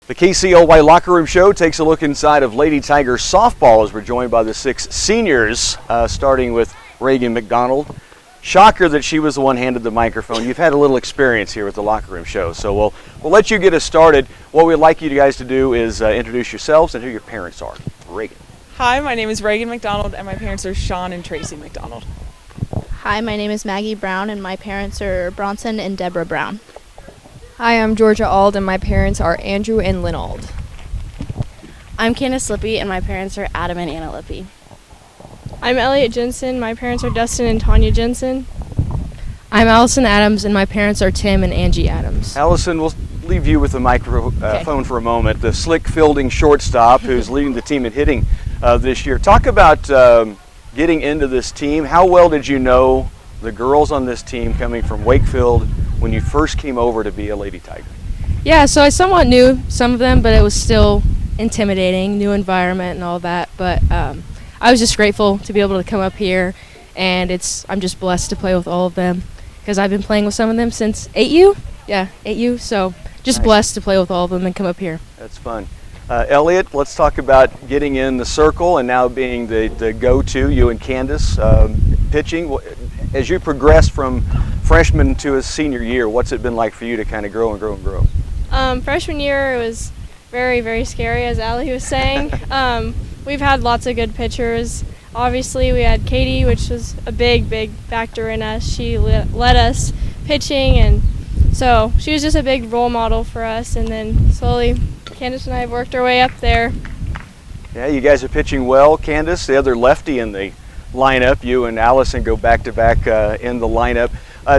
The KCLY Locker Room Show takes a look inside of Lady Tiger softball as we're joined by the 6 seniors, starting with Reagan McDonald. Shocker that she was the one handed the microphone. You've had a little experience here with the Locker Room Show, so we'll let you get us started. What we'd like you guys to do is introduce yourselves and who your parents are. Reagan. Hi, my name is Reagan McDonald, and my parents are Sean and Tracy McDonald. Hi, my name is Maggie Brown, and my parents are Bronson and Deborah Brown. Hi, I'm Georgia Ald, and my parents are Andrew and Lynn Ald. I'm Candace Lippy, and my parents are Adam and Anna Lippy. I'm Elliot Jensen. My parents are Dustin and Tanya Jensen. I'm Allison Adams, and my parents are Tim and Angie Adams. Allison, we'll leave you with the microphone for a moment. The slick fielding shortstop who's leading the team in hitting this year. Talk about getting into this team. How well did you know the girls on this team coming from Wakefield when you first came over to be a Lady Tiger? Yeah, so I somewhat knew some of them, but it was still intimidating, new environment and all that. But I was just grateful to be able to come up here, and I'm just blessed to play with all of them because I've been playing with some of them since 8U. Yeah, 8U. So just Nice. Blessed to play with all of them and come up here. That's fun. Elliot, let's talk about getting in the circle and now being the go-to, you and Candace, pitching. As you progress from freshman to a senior year, what's it been like for you to kind of grow and grow and grow? Freshman year, it was very, very scary, as Allie was saying. We've had lots of good pitchers. Obviously, we had Katie, which was a big, big factor in us. She led us pitching, and so she was just a big role model for us. And then slowly, Candace and I have worked our way up there. Yeah, you guys are pitching well. Candace, the other lefty in the lineup, you and Allison go back-to-back in the lineup.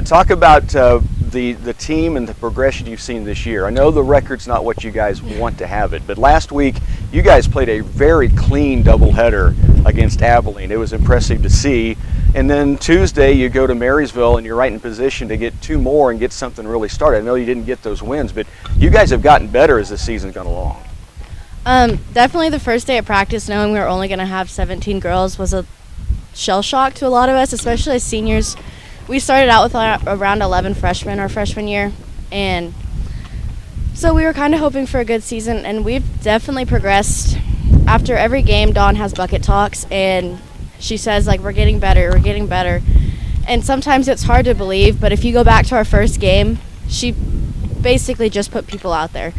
Talk about the team and the progression you've seen this year. I know the record's not what you guys want to have it, but last week you guys played a very clean doubleheader against Abilene. It was impressive to see. And then Tuesday you go to Marysville and you're right in position to get 2 more and get something really started. I know you didn't get those wins, but you guys have gotten better as the season's gone along. Definitely the first day at practice, knowing we were only going to have 17 girls was a shell shock to a lot of us, especially as seniors. We started out with around 11 freshmen our freshman year, and so we were kind of hoping for a good season, and we've definitely progressed. After every game, Dawn has bucket talks, and she says, like, we're getting better, and sometimes it's hard to believe, but if you go back to our first game, she basically just put people out there.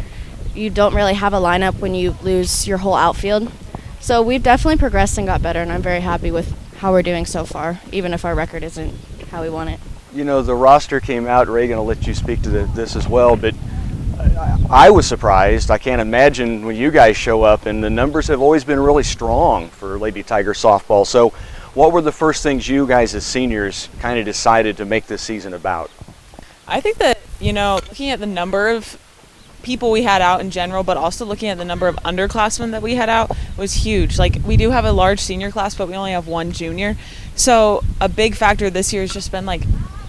You don't really have a lineup when you lose your whole outfield, so we've definitely progressed and got better, and I'm very happy with how we're doing so far, even if our record isn't how we want it. You know, the roster came out. Reagan, I'll let you speak to this as well, but I was surprised. I can't imagine when you guys show up, and the numbers have always been really strong for Lady Tiger softball. So what were the first things you guys as seniors kind of decided to make this season about? I think that, looking at the number of people we had out in general, but also looking at the number of underclassmen that we had out was huge. Like, we do have a large senior class, but we only have 1 junior. So a big factor this year has just been like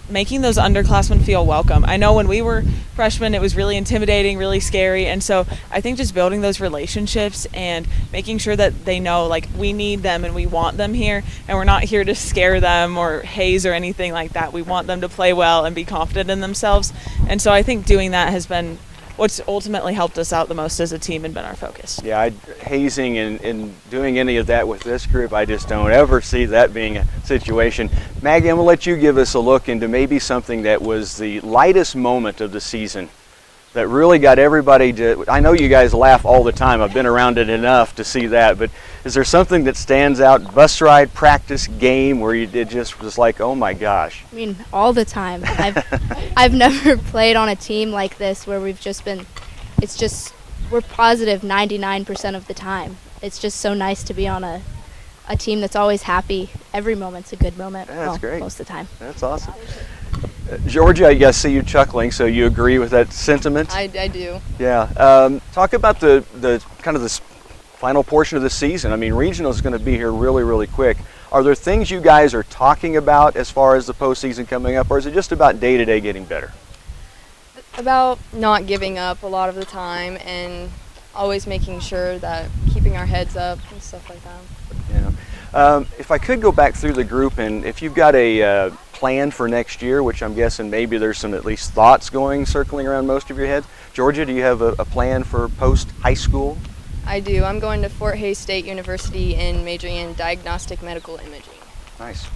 making those underclassmen feel welcome. I know when we were freshmen, it was really intimidating, really scary. And so I think just building those relationships and making sure that they know, like, we need them and we want them here, and we're not here to scare them or haze or anything like that. We want them to play well and be confident in themselves. And so I think doing that has been what's ultimately helped us out the most as a team and been our focus. Yeah, hazing and doing any of that with this group, I just don't ever see that being a situation. Maggie, I'm going to let you give us a look into maybe something that was the lightest moment of the season that really got everybody to, I know you guys laugh all the time, I've been around it enough to see that, but is there something that stands out, bus ride, practice, game, where you did just was like, oh my gosh? I mean, all the time. I've never played on a team like this where we've just been, we're positive 99% of the time. It's just so nice to be on a team that's always happy. Every moment's a good moment. Yeah, that's great. Most of the time. That's awesome. Georgia, I see you chuckling, so you agree with that sentiment? I do. Yeah. Talk about the kind of this final portion of the season. I mean, regional is going to be here really, really quick. Are there things you guys are talking about as far as the postseason coming up, or is it just about day-to-day getting better? About not giving up a lot of the time and always making sure that keeping our heads up and stuff like that. Yeah. If I could go back through the group, and if you've got a plan for next year, which I'm guessing maybe there's some at least thoughts circling around most of your heads, Georgia, do you have a plan for post-high school? I do. I'm going to Fort Hays State University and majoring in diagnostic medical imaging. Nice.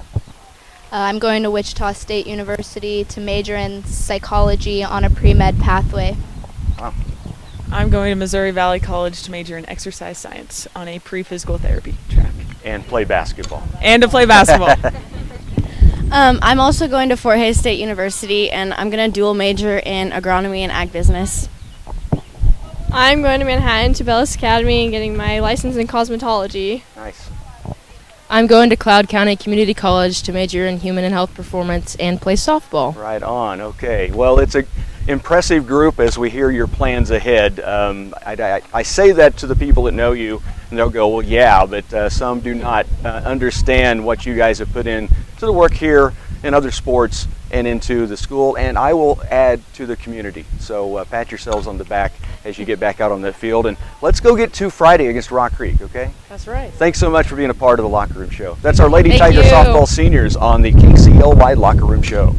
I'm going to Wichita State University to major in psychology on a pre-med pathway. Wow. I'm going to Missouri Valley College to major in exercise science on a pre-physical therapy track. And play basketball. And to play basketball. I'm also going to Fort Hays State University, and I'm going to dual major in agronomy and ag business. I'm going to Manhattan to Bellis Academy and getting my license in cosmetology. Nice. I'm going to Cloud County Community College to major in human and health performance and play softball. Right on. Okay. Well, it's a impressive group as we hear your plans ahead. I say that to the people that know you, and they'll go, well, yeah, but some do not understand what you guys have put in to the work here in other sports and into the school, and I will add to the community. So pat yourselves on the back as you get back out on the field, and let's go get to Friday against Rock Creek, okay? That's right. Thanks so much for being a part of the Locker Room Show. That's our Lady Thank Tiger you. softball seniors on the KCLY Locker Room Show.